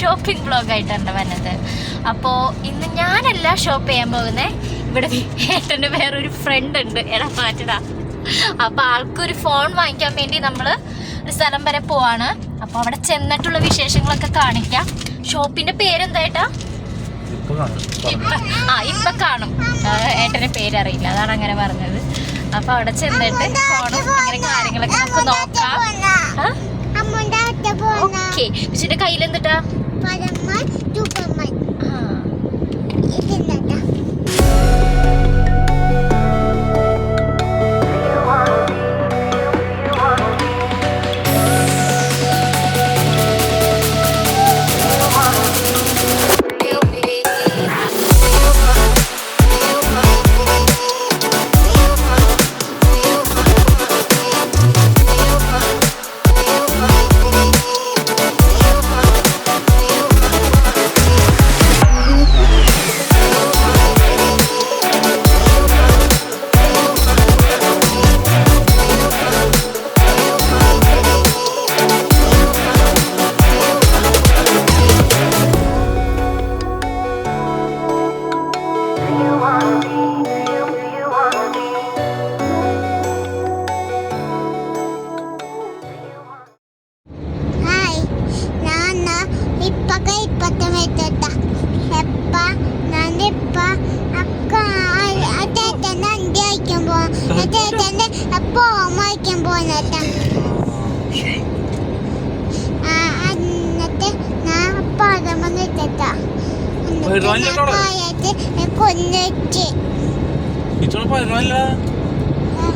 Shopping ബ്ലോഗായിട്ടാണ് വന്നത്. അപ്പോൾ ഇന്ന് ഞാനല്ല ഷോപ്പ് ചെയ്യാൻ പോകുന്നത്. ഇവിടെ ഏട്ടൻ്റെ വേറൊരു ഫ്രണ്ട് ഉണ്ട്, എടാ മാറ്റടാ. അപ്പോൾ ആൾക്കൊരു ഫോൺ വാങ്ങിക്കാൻ വേണ്ടി നമ്മൾ ഒരു സ്ഥലം വരെ പോവാണ്. അപ്പോൾ അവിടെ ചെന്നിട്ടുള്ള വിശേഷങ്ങളൊക്കെ കാണിക്കാം. ഷോപ്പിൻ്റെ പേരെന്തായിട്ടാ? ഇപ്പൊ കാണും. ഏട്ടൻ്റെ പേരറിയില്ല, അതാണ് അങ്ങനെ പറഞ്ഞത്. അപ്പോൾ അവിടെ ചെന്നിട്ട് ഫോണും അങ്ങനെ കാര്യങ്ങളൊക്കെ നമുക്ക് നോക്കാം. ഓക്കെ, വിശുവിന്റെ കയ്യിലെന്തിട്ടാ?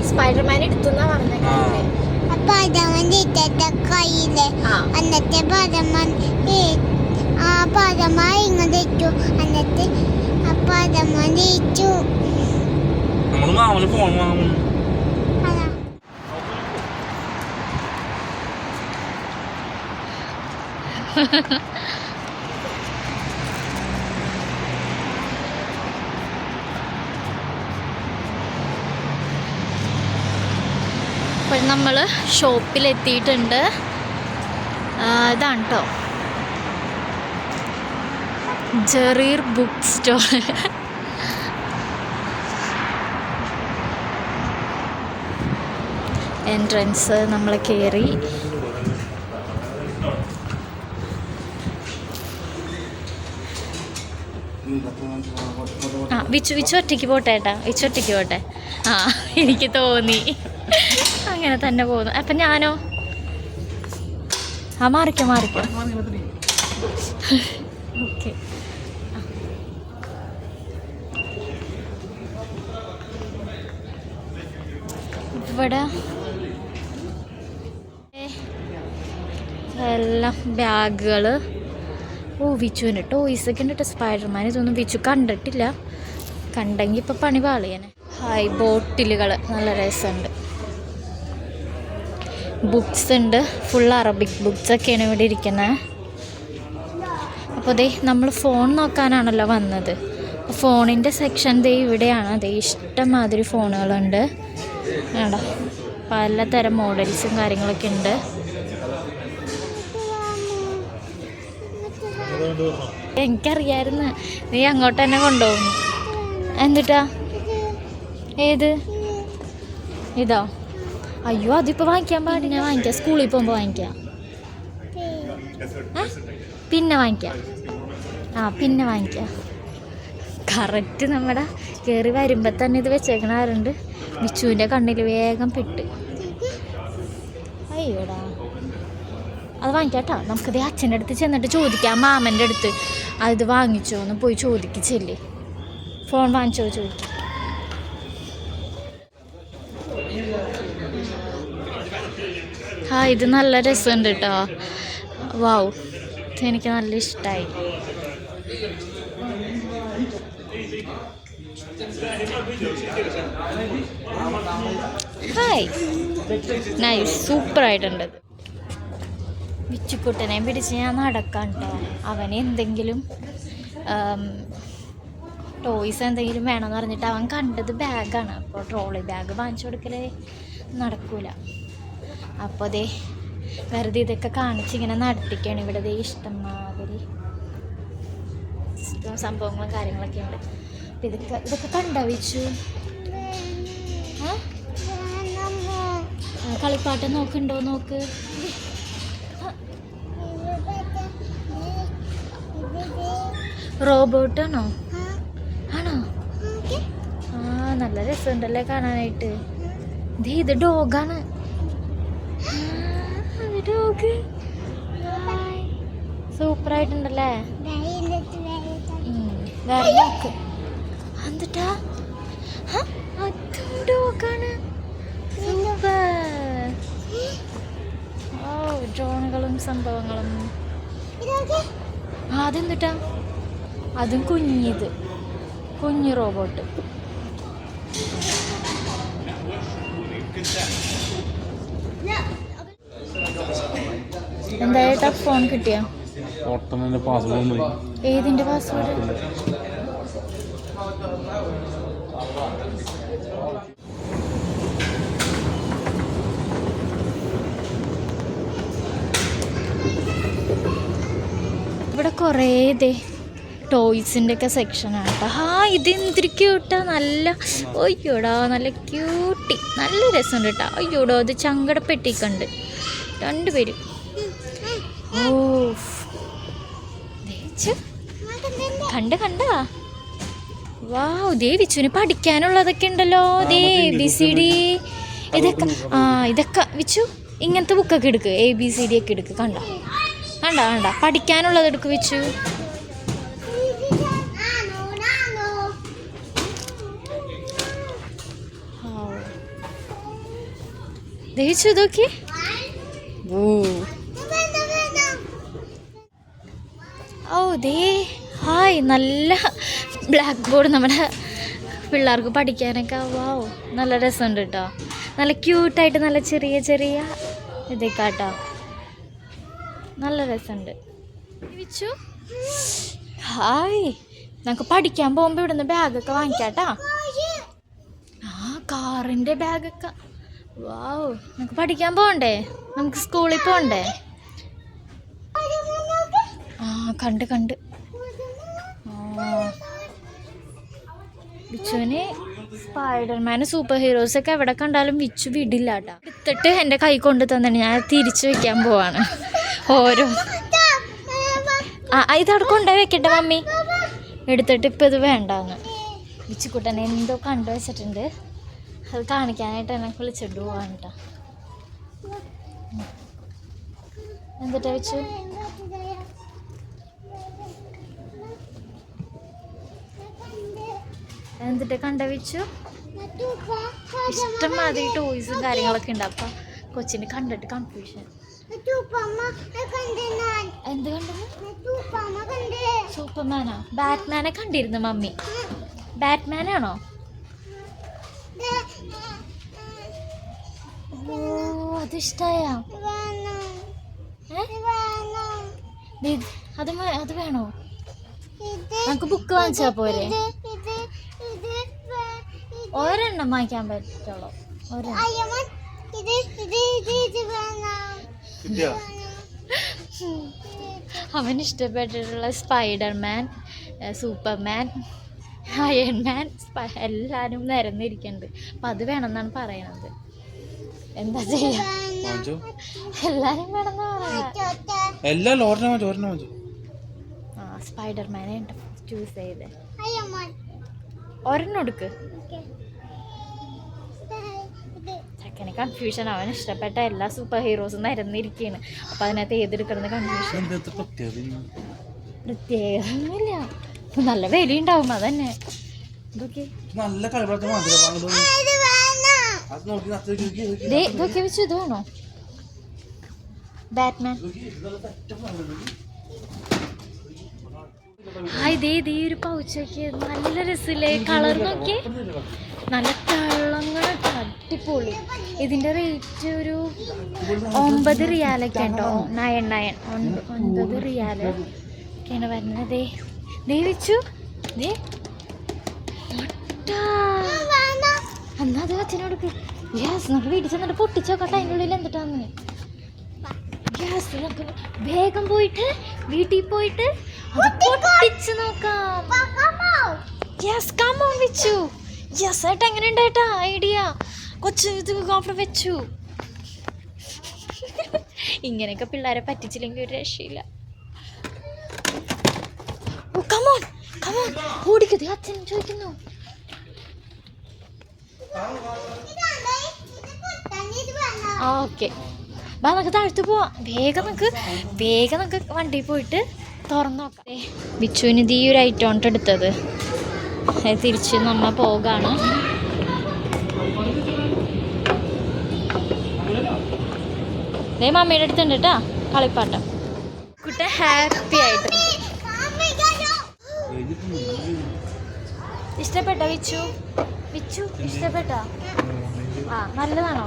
സ്പൈഡർമാൻ എടുത്തുന്നാ പറഞ്ഞത്. കയ്യില് അന്നത്തെ പദമൻ പദമായി ഇങ്ങോട്ട് ഇട്ടു. അന്നത്തെ പദമൻ ഇട്ടു. അപ്പോൾ നമ്മൾ ഷോപ്പിലെത്തിയിട്ടുണ്ട്. ഇതാണ് കേട്ടോ ജറീർ ബുക്ക് സ്റ്റോർ. എൻട്രൻസ് നമ്മൾ കയറി. വിച്ചു ഒറ്റയ്ക്ക് പോട്ടെ ഏട്ടാ, വിച്ചു ഒറ്റയ്ക്ക് പോട്ടെ. എനിക്ക് തോന്നി അങ്ങനെ തന്നെ പോകുന്നു. അപ്പം ഞാനോ? മാറിക്കോ ഓക്കെ. ഇവിടെ എല്ലാം ബാഗുകൾ. വിച്ചുവിന് ടോയ്സൊക്കെ ഉണ്ട് കേട്ടോ. സ്പൈഡർമാൻ ഇതൊന്നും വിച്ചു കണ്ടിട്ടില്ല. കണ്ടെങ്കിൽ ഇപ്പം പണി പാളിയനെ. ബോട്ടിലുകൾ നല്ല രസമുണ്ട്. ബുക്സ് ഉണ്ട്, ഫുൾ അറബിക് ബുക്സൊക്കെയാണ് ഇവിടെ ഇരിക്കുന്നത്. അപ്പോൾ ദേ നമ്മൾ ഫോൺ നോക്കാനാണല്ലോ വന്നത്. ഫോണിൻ്റെ സെക്ഷൻ ദേ ഇവിടെയാണ്. ദേ ഇഷ്ടംമാതിരി ഫോണുകളുണ്ട് കേട്ടോ. പലതരം മോഡൽസും കാര്യങ്ങളൊക്കെ ഉണ്ട്. എനിക്കറിയായിരുന്നു നീ അങ്ങോട്ട് തന്നെ കൊണ്ടുപോകുന്നു. എന്നിട്ടാ ഏത് ഇതോ? അയ്യോ അതിപ്പോൾ വാങ്ങിക്കാൻ പാടില്ല. ഞാൻ വാങ്ങിക്കാം, സ്കൂളിൽ പോകുമ്പോൾ വാങ്ങിക്കാം. പിന്നെ വാങ്ങിക്കാം. പിന്നെ വാങ്ങിക്കാം. കറക്റ്റ് നമ്മുടെ കയറി വരുമ്പോൾ തന്നെ ഇത് വെച്ചേക്കണാറുണ്ട്. വിച്ചുവിൻ്റെ കണ്ണിൽ വേഗം പെട്ട്. അയ്യോടാ, അത് വാങ്ങിക്കാം കേട്ടോ. നമുക്കത് അച്ഛൻ്റെ അടുത്ത് ചെന്നിട്ട് ചോദിക്കാം, മാമൻ്റെ അടുത്ത് അത് വാങ്ങിച്ചോ എന്ന് പോയി ചോദിക്കിച്ചല്ലേ. ഫോൺ വാങ്ങിച്ചോ ചോദിക്കാം. ഇത് നല്ല രസമുണ്ട് കേട്ടോ. വാവ്, ഇതെനിക്ക് നല്ല ഇഷ്ടമായി. നൈസ്, സൂപ്പറായിട്ടുണ്ട്. വിച്ചുക്കുട്ടനെ പിടിച്ച് ഞാൻ നടക്കാം കേട്ടോ. അവന് എന്തെങ്കിലും ടോയ്സ് എന്തെങ്കിലും വേണമെന്ന് പറഞ്ഞിട്ട് അവൻ കണ്ടത് ബാഗാണ്. അപ്പോൾ ട്രോളി ബാഗ് വാങ്ങിച്ചു കൊടുക്കലേ നടക്കൂല. അപ്പോൾ ദേ വെറുതെ ഇതൊക്കെ കാണിച്ചിങ്ങനെ നടത്തിക്കാണ്. ഇവിടെ ദേ ഇഷ്ടംമാതിരി സ്ട്രോബെറി സംഭവങ്ങളും കാര്യങ്ങളൊക്കെ ഉണ്ട്. ഇതൊക്കെ കണ്ടോ വെച്ചു? കളിപ്പാട്ടം നോക്കുന്നുണ്ടോ? നോക്ക്. റോബോട്ടാണോ? ആണോ? ആ, നല്ല രസമുണ്ടല്ലേ കാണാനായിട്ട്. ഇത് ഡോഗാണ്. ഡോഗ് സൂപ്പറായിട്ടുണ്ടല്ലേ. വേറെ നോക്ക്. എന്നിട്ടാ അതും ഡോഗാണ്. ഓ, ഡ്രോണുകളും സംഭവങ്ങളും. അതെന്നിട്ടാ? അതും കുഞ്ഞു റോബോട്ട്. എന്തായിട്ടാ ഫോൺ കിട്ടിയോ? ഏതിന്റെ പാസ്വേഡ്? ഇവിടെ കുറേ ടോയ്സിൻ്റെ ഒക്കെ സെക്ഷനാണ് കേട്ടോ. ഇതെന്തൊരു ക്യൂട്ടാ. നല്ല അയ്യോടാ, നല്ല ക്യൂട്ടി, നല്ല രസമുണ്ട് കേട്ടോ. അയ്യോടോ, അത് ചങ്കടപ്പെട്ടിക്കുണ്ട് രണ്ടുപേരും. ഓ, കണ്ടാ? വാവ്, വിച്ചുവിന് പഠിക്കാനുള്ളതൊക്കെ ഉണ്ടല്ലോ. ABCD ഇതൊക്കെ വിച്ചു ഇങ്ങനത്തെ ബുക്കൊക്കെ എടുക്ക്. ABCD ഒക്കെ എടുക്ക്. കണ്ട പഠിക്കാനുള്ളത് എടുക്ക് വിച്ചു. ദേവിച്ചു ഇതൊക്കെ. ഹായ്, നല്ല ബ്ലാക്ക് ബോർഡ് നമ്മുടെ പിള്ളേർക്ക് പഠിക്കാനൊക്കെ. വാവ്, നല്ല രസമുണ്ട് കേട്ടോ. നല്ല ക്യൂട്ടായിട്ട് നല്ല ചെറിയ ഇതൊക്കെ കേട്ടോ. നല്ല രസമുണ്ട്. വിച്ചു ഹായ്, നമുക്ക് പഠിക്കാൻ പോകുമ്പോൾ ഇവിടുന്ന് ബാഗൊക്കെ വാങ്ങിക്കാട്ടാ. കാറിൻ്റെ ബാഗൊക്കെ. വാവ്, നമുക്ക് പഠിക്കാൻ പോകണ്ടേ? നമുക്ക് സ്കൂളിൽ പോകണ്ടേ? കണ്ട് വിച്ചുവിന് സ്പൈഡർമാൻ, സൂപ്പർ ഹീറോസൊക്കെ എവിടെ കണ്ടാലും വിച്ചു വിടില്ല കേട്ടോ. എടുത്തിട്ട് എൻ്റെ കൈ കൊണ്ട് തന്നെ ഞാൻ തിരിച്ചു വെക്കാൻ പോവാണ്. ഓരോ ഇതവിടെ കൊണ്ടുപോയി വെക്കട്ടെ മമ്മി. എടുത്തിട്ട് ഇപ്പം ഇത് വേണ്ടാന്ന്. വിച്ചുക്കുട്ടനെ എന്തോ കണ്ടു വെച്ചിട്ടുണ്ട്. അത് കാണിക്കാനായിട്ട് എന്നെ വിളിച്ചിട്ട് പോവാണ് കേട്ടോ. എന്നിട്ടാ വെച്ചു? എന്നിട്ട് കണ്ട വെച്ചു? ഇഷ്ടംമാതിരി ടോയ്സും കാര്യങ്ങളൊക്കെ ഉണ്ട്. അപ്പം കൊച്ചിന് കണ്ടിട്ട് കൺഫ്യൂഷൻ. എന്ത് കണ്ടത്? സൂപ്പർമാനോ? ബാറ്റ്മാനെ കണ്ടിരുന്നു മമ്മി. ബാറ്റ്മാനാണോ? ഓ, അതിഷ്ടായ? അത് വേണോ? നമുക്ക് ബുക്ക് വാങ്ങിച്ചാ പോരെ? ഒരെണ്ണം വാങ്ങിക്കാൻ പറ്റുള്ളൂ. അവന് ഇഷ്ടപ്പെട്ടിട്ടുള്ള സ്പൈഡർമാൻ, സൂപ്പർമാൻ, അയൺമാൻ എല്ലാരും നിരന്നിരിക്കുന്നുണ്ട്. അപ്പം അത് വേണമെന്നാണ് പറയണത്. എന്താ ചെയ്യാ? എല്ലാരും വേണമെന്ന് സ്പൈഡർമാനെ ചൂസ് ചെയ്ത് ഒരെണ്ണം എടുക്ക്. ചെക്കന് കൺഫ്യൂഷൻ. അവന് ഇഷ്ടപ്പെട്ട എല്ലാ സൂപ്പർ ഹീറോസും നിരന്നിരിക്കുകയാണ്. അപ്പം അതിനകത്ത് ഏതെടുക്കണമെന്ന് കൺഫ്യൂഷൻ. പ്രത്യേകമൊന്നുമില്ല, നല്ല വിലയുണ്ടാവും. അതന്നെ. ഇതൊക്കെ വെച്ചു. ഇത് വേണോ? ബാറ്റ്മാൻ. ഇതേ ഒരു പൗച്ചൊക്കെ നല്ല രസമില്ലേ? കളർ നോക്കി, നല്ല തിളങ്ങണ അടിപൊളി. ഇതിൻ്റെ റേറ്റ് ഒരു 9 റിയാലൊക്കെ ഉണ്ടോ? 9 റിയാല് ഒക്കെയാണ് വരുന്നത്. വെച്ചു എന്നാ അത് അച്ഛനോട് ഗ്യാസ് നമുക്ക് വീട്ടിൽ ചെന്നിട്ട് പൊട്ടിച്ചോക്കട്ടെ അതിൻ്റെ ഉള്ളിൽ എന്തിട്ടാന്ന്. യെസ്, നമുക്ക് വേഗം പോയിട്ട് വീട്ടിൽ പോയിട്ട് അത് പൊട്ടിച്ച് നോക്കാം. Yes, come on Vichu. Yes ഏട്ടാ, എങ്ങനെയുണ്ട് ഏട്ടാ ഐഡിയ? കൊച്ചു ഇത് അവിടെ വെച്ചു. ഇങ്ങനെയൊക്കെ പിള്ളേരെ പറ്റിച്ചില്ലെങ്കിൽ ഒരു രക്ഷയില്ല. കമോൺ കമോൺ, ഓടിക്കത്, അച്ഛൻ ചോദിക്കുന്നു. ഓക്കെ, ബാ നമുക്ക് താഴ്ത്തു പോവാം. വേഗം നമുക്ക് വണ്ടിയിൽ പോയിട്ട് തുറന്നു നോക്കാം. ബിച്ചുവിന് ഇത് ഈ ഒരു ഐറ്റം എടുത്തത്. തിരിച്ച് നമ്മ പോകാണ്. ദേ മമ്മിയുടെ അടുത്തുണ്ട് കേട്ടാ കളിപ്പാട്ടം. കുട്ട ഹാപ്പി ആയിട്ട്. ഇഷ്ടപ്പെട്ടോ വിച്ചു? വിച്ചു ഇഷ്ടപ്പെട്ടോ? ആ, നല്ലതാണോ?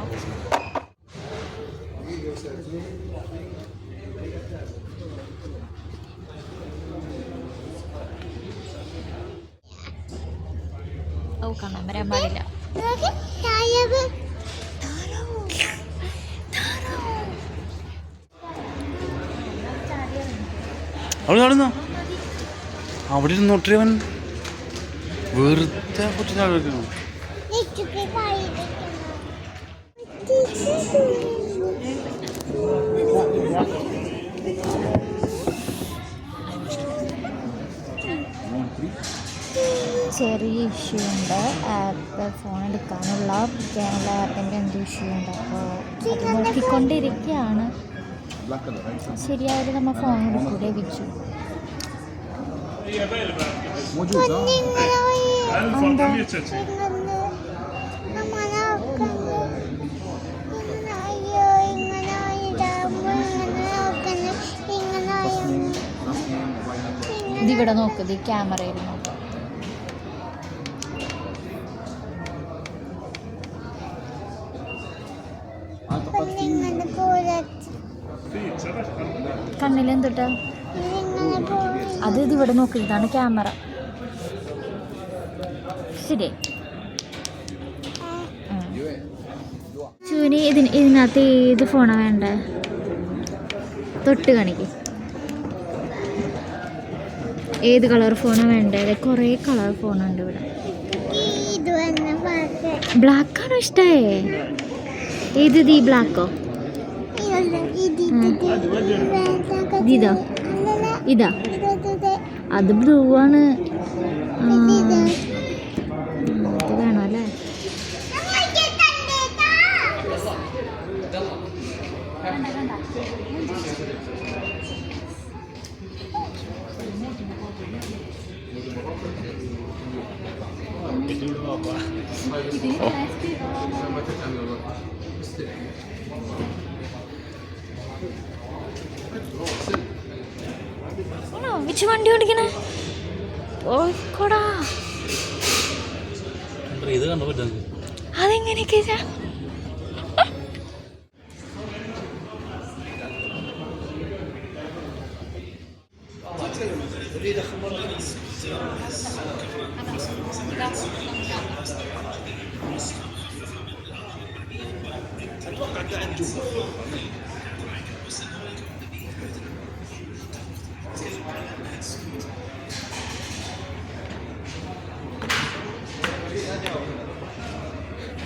ഓ, കാണാൻ വരാൻ പാടില്ല. അവിടെ ഇരുന്നോട്ടവൻ വെറുതെ പൊട്ടിച്ചാടുന്നു. ചെറിയ ഇഷ്യൂ ഉണ്ട്. ആപ്പ് ഫോൺ എടുക്കാനുള്ള ക്യാമറ ആപ്പിൻ്റെ എന്ത് ഇഷ്യൂ ഉണ്ട്. അപ്പോൾ അത് നോക്കിക്കൊണ്ടിരിക്കുകയാണ്. ശരിയായാലും നമ്മൾ ഫോൺ എടുക്കൂലേ വിച്ചു? ഇതിവിടെ നോക്കുന്നത്, ഈ ക്യാമറയിൽ നോക്കാം. കണ്ണിലെന്തിട്ടാ? അത് ഇതിവിടെ നോക്കി, ഇതാണ് ക്യാമറ. ശരി, ചൂനി ഇതിനകത്ത് ഏത് ഫോണാണ് വേണ്ടേ? തൊട്ട് കാണിക്ക്. ഏത് കളർ ഫോണാണ് വേണ്ടത്? കുറേ കളർ ഫോണുണ്ട് ഇവിടെ. ബ്ലാക്കാണോ ഇഷ്ടമായേ? ഏത് ഈ ബ്ലാക്കോ? ഇതോ? ഇതാ, അത് ബ്ലൂ ആണ്. ഇത് വേണോ അല്ലേ? വിച്ച് വണ്ടി ഓടിക്കണേ? ഓടാ, അതെങ്ങനെയൊക്കെ?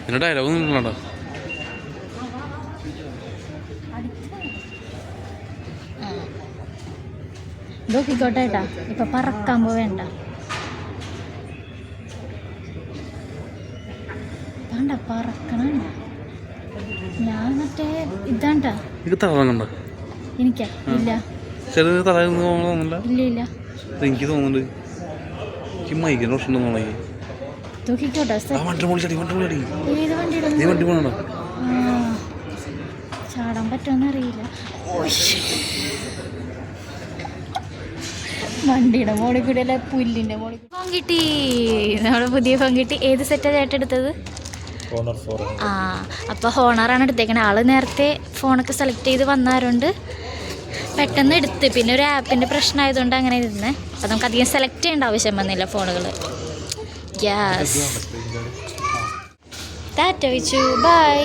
പിന്നെ ഡയലോഗ് നിൽക്കണോ? നോക്കിക്കോട്ടെ ഏട്ടാ, ഇപ്പൊ പറക്കാൻ പോവേണ്ട. വേണ്ട, പറക്കണം. ഞാൻ മറ്റേ ഇതാണ്ട എനിക്കാ ഇല്ല ഇല്ല എനിക്ക് തോന്നുന്നുണ്ട് മൈക്കിന് പ്രശ്നം. ചാടാൻ പറ്റുമെന്ന് അറിയില്ല. വണ്ടിയുടെ മോളിൽ കൂടി അല്ല, പുല്ലിന്റെ മോളിൽ. ഫോൺ കിട്ടി, നമ്മുടെ പുതിയ ഫോൺ കിട്ടി. ഏത് സെറ്റാ ചേട്ടൻ എടുത്തത്? ആ, അപ്പോൾ ഹോണറാണ് എടുത്തേക്കണേ. ആള് നേരത്തെ ഫോണൊക്കെ സെലക്ട് ചെയ്ത് വന്നവരുണ്ട്, പെട്ടെന്ന് എടുത്ത്. പിന്നെ ഒരു ആപ്പിൻ്റെ പ്രശ്നമായതുകൊണ്ട് അങ്ങനെ ഇരുന്നേ. അപ്പോൾ നമുക്ക് അധികം സെലക്ട് ചെയ്യേണ്ട ആവശ്യം വന്നില്ല ഫോണുകൾ. ഗ്യാസ് ടാറ്റ വെച്ചു, ബൈ.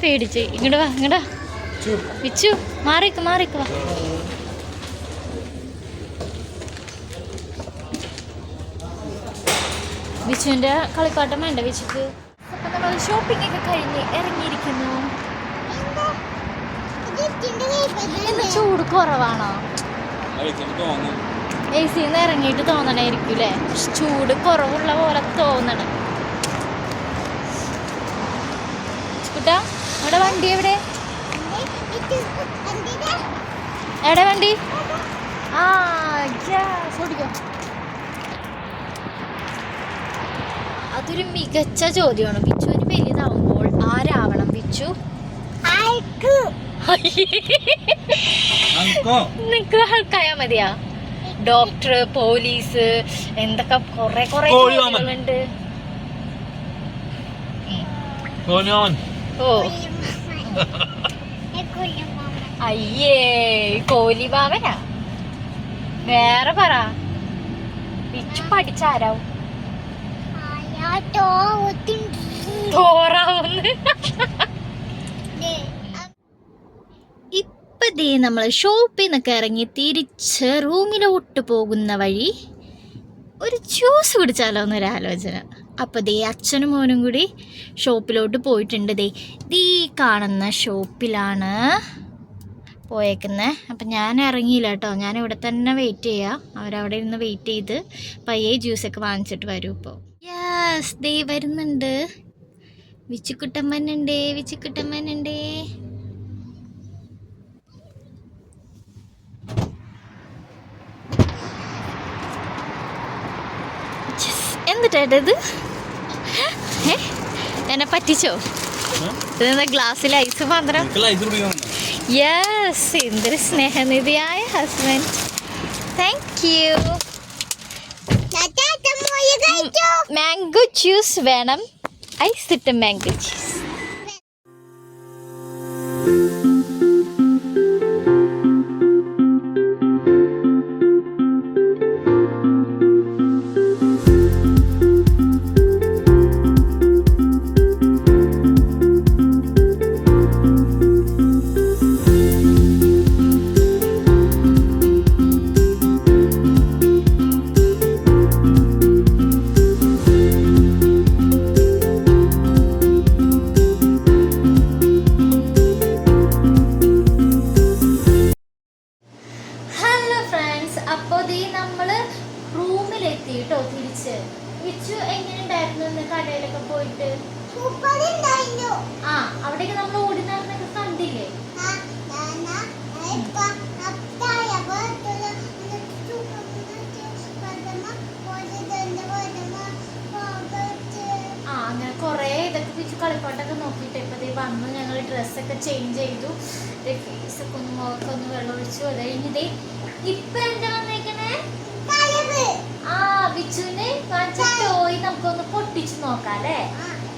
പേടിച്ച് ഇങ്ങോട്ട് വാ ഇങ്ങോട്ടാ വിച്ചു മാറിക്ക് മാറിക്ക് വാ. വിച്ചുവിന്റെ കളിപ്പാട്ടം വേണ്ട വിച്ചുക്ക്. അപ്പൊ നമ്മൾ ഷോപ്പിംഗ് ഒക്കെ കഴിഞ്ഞ് ഇറങ്ങിയിരിക്കുന്നു. ഇന്ന് ചൂട് കുറവാണോ? AC-ന്ന് ഇറങ്ങിയിട്ട് തോന്നണായിരിക്കും അല്ലേ? ചൂട് കുറവുള്ള പോലെ തോന്നണം. കുട്ടാ അവിടെ വണ്ടി എവിടെ? എവിടെ വണ്ടി? ആ ഓടിക്കോ. അതൊരു മികച്ച ചോദ്യമാണ്. ബിച്ചുവിന് വലുതാവുമ്പോൾ ആരാവണം ബിച്ചു? നിനക്ക് ആൾക്കായാ മതിയാ? ഡോക്ടർ, പോലീസ്, എന്തൊക്കെ കൊറേ ഉണ്ട്. ഓ അയ്യേ കോലിമാവനാ. വേറെ പറ. ബിച്ചു പഠിച്ചാരാവും? തോറാവുന്ന്. ഇപ്പൊ ദേ നമ്മൾ ഷോപ്പിൽ നിന്നൊക്കെ ഇറങ്ങി തിരിച്ച് റൂമിലോട്ട് പോകുന്ന വഴി ഒരു ജ്യൂസ് കുടിച്ചാലോ എന്നൊരു ആലോചന. അപ്പോൾ ദേ അച്ഛനും മോനും കൂടി ഷോപ്പിലോട്ട് പോയിട്ടുണ്ട്. ദേ കാണുന്ന ഷോപ്പിലാണ് പോയേക്കുന്നത്. അപ്പം ഞാൻ ഇറങ്ങിയില്ല കേട്ടോ, ഞാൻ ഇവിടെ തന്നെ വെയിറ്റ് ചെയ്യാം. അവരവിടെ ഇരുന്ന് വെയിറ്റ് ചെയ്ത് പയ്യെ ജ്യൂസൊക്കെ വാങ്ങിച്ചിട്ട് വരും. ഇപ്പോൾ യെസ് ദേ വരുന്നുണ്ട്. വിച്ചുക്കുട്ടമ്മനുണ്ടേ വിച്ചുക്കുട്ടമ്മനുണ്ടേ. എന്നിട്ടേട്ടത് എന്നെ പറ്റിച്ചോ? ഇതെന്താ ഗ്ലാസ്സിൽ ഐസ് മാത്രം? യെസ്, എന്തൊരു സ്നേഹനിധിയായ husband. Thank you. Mango juice വേണം. ഐസ് ഇട്ട മാംഗോ ജ്യൂസ്. തിരിച്ച് വിച്ചു എങ്ങനെയുണ്ടായിരുന്നു കടയിലൊക്കെ പോയിട്ട്? ആ അവിടേക്ക് നമ്മൾ ഓടി നടന്നൊക്കെ കണ്ടില്ലേ? ആ അങ്ങനെ കൊറേ ഇതൊക്കെ വിച്ചു കളിപ്പാട്ടൊക്കെ നോക്കിയിട്ട് ഇപ്പതേ വന്നു. ഞങ്ങൾ ഡ്രസ്സൊക്കെ ചേഞ്ച് ചെയ്തു. ഫേസൊക്കെ ഒന്ന് മുഖമൊക്കെ ഒന്ന് വെള്ളം ഒഴിച്ചു. അത് കഴിഞ്ഞതേ ഇപ്പൊ എന്താ വന്നേക്കണേ? ആ വിച്ചുവിന് കാണിച്ച ടോയ് നമുക്കൊന്ന് പൊട്ടിച്ചു നോക്കാം അല്ലേ?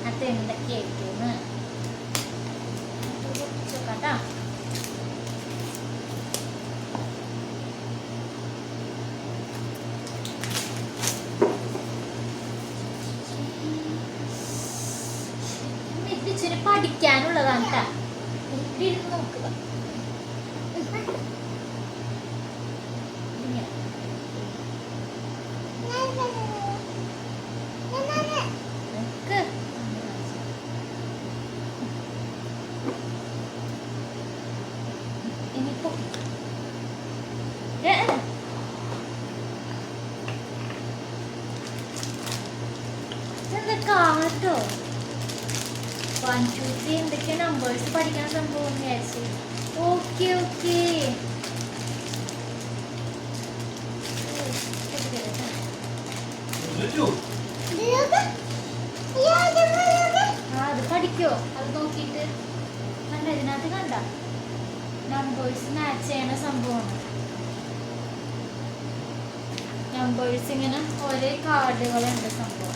അത് എന്തൊക്കെയായിരിക്കും പൊട്ടിച്ചു നോക്കാട്ടാ. വിച്ചുവിന് പഠിക്കാനുള്ളതാണ് കേട്ടാ. ഇരുന്ന് നോക്കുക. കാട്ടോ 1 2 3 എന്തൊക്കെ നമ്പേഴ്സ് പഠിക്കാൻ സംഭവം വിചാരിച്ചു. ഓക്കെ ഓക്കെ അത് പഠിക്കോ? അത് നോക്കിയിട്ട് കണ്ട ഇതിനകത്ത് കണ്ട നമ്പേഴ്സ് മാച്ച് ചെയ്യണ സംഭവമാണ്. നമ്പേഴ്സ് ഇങ്ങനെ ഒരേ കാർഡുകളുണ്ട് സംഭവം.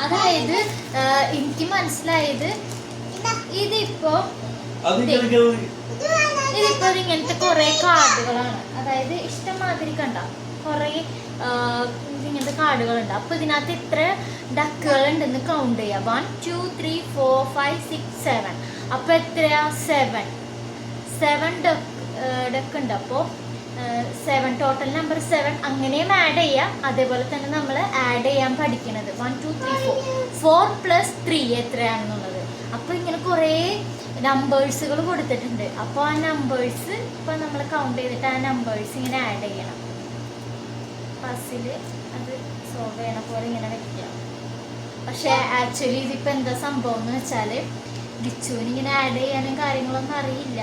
അതായത് എനിക്ക് മനസ്സിലായത് ഇതിപ്പോ ഇങ്ങനത്തെ കുറെ കാർഡുകളാണ്. അതായത് ഇഷ്ടംമാതിരി കണ്ട കുറെ ഇങ്ങനത്തെ കാർഡുകളുണ്ട്. അപ്പൊ ഇതിനകത്ത് ഇത്ര ഡക്കുകൾ ഉണ്ടെന്ന് കൗണ്ട് ചെയ്യാം. 1 2 3 4 5 6 7. അപ്പൊ എത്രയാ? 7 ഡക്ക് ഉണ്ട്. അപ്പോൾ 7 ടോട്ടൽ നമ്പർ 7 അങ്ങനെയും ആഡ് ചെയ്യാം. അതേപോലെ തന്നെ നമ്മൾ ആഡ് ചെയ്യാൻ പഠിക്കണത് 1 2 3 4 4 + 3 എത്രയാണെന്നുള്ളത്. അപ്പോൾ ഇങ്ങനെ കുറേ നമ്പേഴ്സുകൾ കൊടുത്തിട്ടുണ്ട്. അപ്പോൾ ആ നമ്പേഴ്സ് ഇപ്പോൾ നമ്മൾ കൗണ്ട് ചെയ്തിട്ട് ആ നമ്പേഴ്സ് ഇങ്ങനെ ആഡ് ചെയ്യണം. പസിൽ അത് സോൾവ് ചെയ്യണ പോലെ ഇങ്ങനെ വെക്കാം. പക്ഷേ ആക്ച്വലി ഇതിപ്പോൾ എന്താ സംഭവം എന്ന് വെച്ചാൽ ബിച്ചുവിന് ഇങ്ങനെ ആഡ് ചെയ്യാനും കാര്യങ്ങളൊന്നും അറിയില്ല.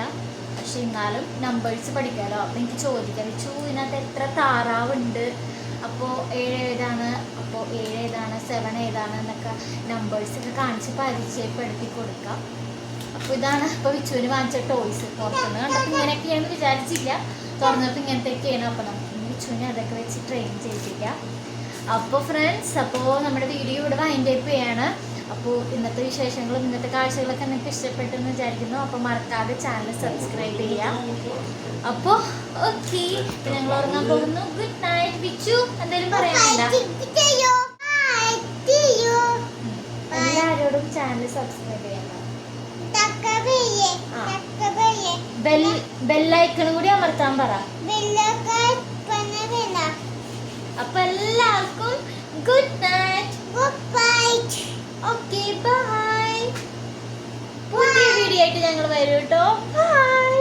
പക്ഷെ എന്നാലും നമ്പേഴ്സ് പഠിക്കാമല്ലോ. അപ്പോൾ എനിക്ക് ചോദിക്കാം, ബിച്ചു ഇതിനകത്ത് എത്ര താറാവുണ്ട്, അപ്പോൾ 7 ഏതാണ്, അപ്പോൾ 7 ഏതാണ്, 7 ഏതാണ് എന്നൊക്കെ നമ്പേഴ്സൊക്കെ കാണിച്ച് പരിചയപ്പെടുത്തി കൊടുക്കാം. അപ്പോൾ ഇതാണ് ഇപ്പോൾ ബിച്ചുവിന് വാങ്ങിച്ച ടോയ്സ്. പുറത്തുനിന്ന് കണ്ടപ്പോൾ ഇങ്ങനെയൊക്കെയാണ് വിചാരിച്ചില്ല, തുറന്നപ്പോൾ ഇങ്ങനത്തെയൊക്കെയാണ്. അപ്പോൾ നമുക്ക് ബിച്ചുവിനെ അതൊക്കെ വെച്ച് ട്രെയിൻ ചെയ്യിപ്പിക്കാം. അപ്പോൾ ഫ്രണ്ട്സ്, അപ്പോൾ നമ്മുടെ വീഡിയോ ഇവിടെ വൈൻഡ് അപ്പ് ചെയ്യാണ്. അപ്പോൾ ഇന്നത്തെ വിശേഷങ്ങളും ഇന്നത്തെ കാഴ്ചകളൊക്കെ നിങ്ങൾക്ക് ഇഷ്ടപ്പെട്ടെന്ന് വിചാരിക്കുന്നു. അപ്പോൾ മറക്കാതെ ചാനൽ സബ്സ്ക്രൈബ് ചെയ്യാം. അപ്പോൾ ഓക്കെ, ഞങ്ങൾ ഉറങ്ങാൻ പോകുന്നു. Good night. ബിച്ചു എന്തെങ്കിലും പറയാനില്ല? എല്ലാവരോടും ചാനൽ സബ്സ്ക്രൈബ് ചെയ്യണം. ബെല്ലൈക്കണും കൂടി അമർത്താൻ പറ. അപ്പൊ എല്ലാവർക്കും ഗുഡ് നൈറ്റ്. Okay, bye. പുതിയ വീഡിയോ ആയിട്ട് ഞങ്ങൾ വരും കേട്ടോ. ബൈ.